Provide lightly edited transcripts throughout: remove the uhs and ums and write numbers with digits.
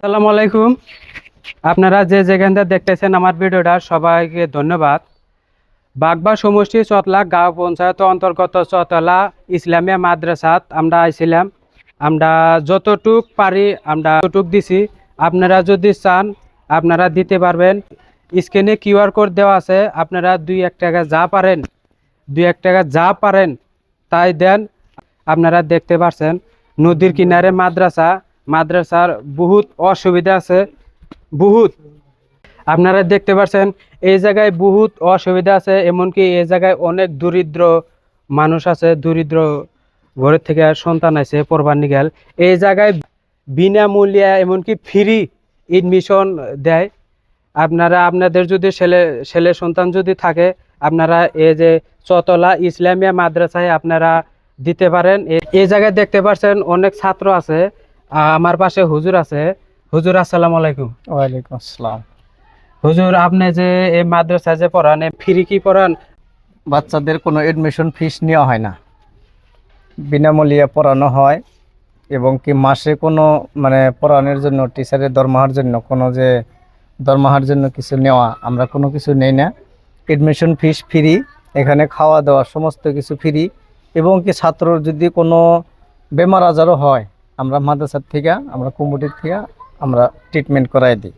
আসসালামু আলাইকুম। আপনারা যে যেখান থেকে দেখতেছেন আমার ভিডিওটা, সবাইকে ধন্যবাদ। বাগবা সমষ্টি চতলা গাঁও পঞ্চায়েত অন্তর্গত চতলা ইসলামিয়া মাদ্রাসাত আমরা আইছিলাম। আমরা যতটুক পারি আমরা ততটুক দিছি। আপনারা যদি চান আপনারা দিতে পারবেন। স্ক্রিনে কিউআর কোড দেওয়া আছে, আপনারা 2-1 টাকা যা পারেন 2-1 টাকা যা পারেন তাই দেন। আপনারা দেখতে পাচ্ছেন নদীর কিনারে মাদ্রাসার বহুত অসুবিধা আছে। বহুত আপনারা দেখতে পাচ্ছেন এই জায়গায় বহুত অসুবিধা আছে। এমনকি এই জায়গায় অনেক দরিদ্র মানুষ আছে, দরিদ্র ঘরের থেকে সন্তান আছে পড়বার নিগেল। এই জায়গায় বিনামূল্যে এমনকি ফ্রি এডমিশন দেয়। আপনারা আপনাদের যদি ছেলে সন্তান যদি থাকে, আপনারা এই যে চতলা ইসলামিয়া মাদ্রাসায় আপনারা দিতে পারেন। এই জায়গায় দেখতে পাচ্ছেন অনেক ছাত্র আছে। আমার পাশে হুজুর আছে। হুজুর, আসসালামু আলাইকুম। ওয়ালাইকুম আসসালাম। হুজুর, আপনি যে এই মাদ্রাসায় যে পড়ান, ফ্রি কি পড়ান? বাচ্চাদের কোনো এডমিশন ফিস নেওয়া হয় না, বিনামূল্যে পড়ানো হয়। এবং কি মাসে কোনো পড়ানোর জন্য টিচারের দরমাহার জন্য কিছু নেওয়া, আমরা কোনো কিছু নেই না। এডমিশন ফিস ফ্রি, এখানে খাওয়া দাওয়া সমস্ত কিছু ফ্রি। এবং কি ছাত্রর যদি কোনো বেমার আজারও হয়, আমরা মাদ্রাসার থেকে, আমরা কমিটির থেকে আমরা ট্রিটমেন্ট করাই দিই।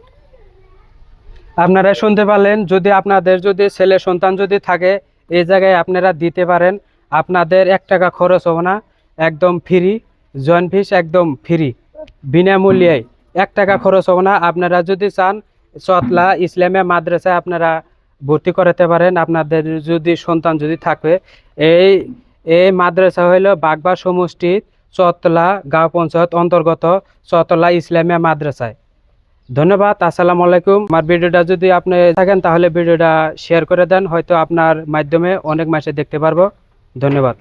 আপনারা শুনতে পারলেন, যদি আপনাদের যদি ছেলে সন্তান যদি থাকে, এই জায়গায় আপনারা দিতে পারেন। আপনাদের 1 টাকা খরচ হবে না, একদম ফ্রি। জয়েন্ট ফিস একদম ফ্রি, বিনামূল্যে। 1 টাকা খরচ হবে না। আপনারা যদি চান চতলা ইসলামিয়া মাদ্রাসায় আপনারা ভর্তি করাতে পারেন আপনাদের যদি সন্তান যদি থাকে। এই এই মাদ্রাসা হইল বাগবা সমষ্টির চতলা গাঁও পঞ্চায়েত অন্তর্গত চতলা ইসলামিয়া মাদ্রাসায়। ধন্যবাদ। আসসালামু আলাইকুম। আমার ভিডিওটা যদি আপনি থাকেন তাহলে ভিডিওটা শেয়ার করে দেন, হয়তো আপনার মাধ্যমে অনেক মানুষ দেখতে পারবো। ধন্যবাদ।